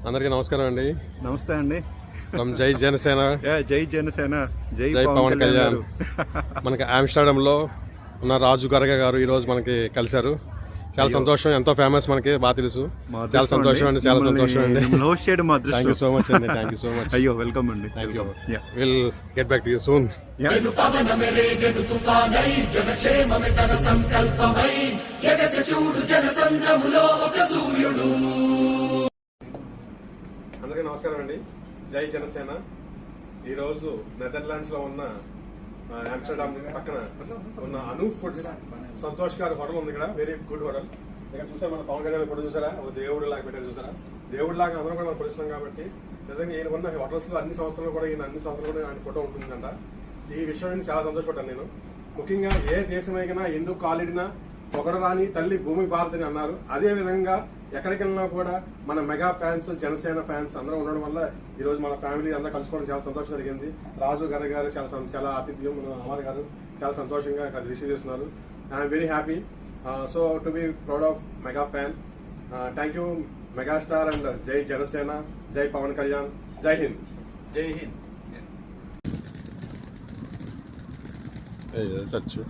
అందరికీ నమస్కారం అండి. నమస్తే అండి. జై జనసేన, జై జనసేన, జై పవన్ కళ్యాణ్. మనకి ఆమ్స్టర్డామ్లో ఉన్న రాజు గరగ గారు ఈరోజు మనకి కలిశారు. చాలా సంతోషం. ఎంతో ఫేమస్, మనకి బాగా తెలుసు. చాలా సంతోషం అండి, చాలా సంతోషం అండి. థ్యాంక్ యూ సో మచ్ అండి, థ్యాంక్ యూ సో మచ్. అయ్యో, వెల్కమ్ అండి. Thank you. Will get back to you soon. అందరికీ నమస్కారం అండి. జై జనసేన. ఈరోజు నెదర్లాండ్స్ లో ఉన్న ఆమ్స్టర్డామ్ పక్కన ఉన్న అను ఫుడ్స్ సంతోష్ గారి హోటల్ ఉంది. ఇక్కడ వెరీ గుడ్ హోటల్. ఇక్కడ చూసారా, మన పవన్ కళ్యాణ్ ఫోటో చూసారా, ఒక దేవుడు లాగా పెట్టారు చూసారా. దేవుడు లాగా అందరం కూడా మనం కొలుస్తాం కాబట్టి నిజంగా ఈయన ఉన్న హోటల్స్ లో అన్ని సంవత్సరాలు కూడా ఆయన ఫోటో ఉంటుందంట. ఈ విషయం చాలా సంతోషపడ్డాను నేను. ముఖ్యంగా ఏ దేశమైనా ఎందుకు కాలిడినా పొగడు రాని తల్లి భూమి భారతిని అన్నారు. అదే విధంగా ఎక్కడికి వెళ్ళినా కూడా మన మెగా ఫ్యాన్స్, జనసేన ఫ్యాన్స్ అందరూ ఉండడం వల్ల ఈ రోజు మన ఫ్యామిలీ అందరూ కలుసుకోవడం చాలా సంతోషం జరిగింది. రాజు గారు గారు చాలా ఆతిథ్యం, అమర్ గారు చాలా సంతోషంగా రిసీవ్ చేస్తున్నారు. I'm very happy. So to be proud of mega fan. Thank you megastar and జై జనసేన, జై పవన్ కళ్యాణ్, జై హింద్. జై హింద్. చచ్చు.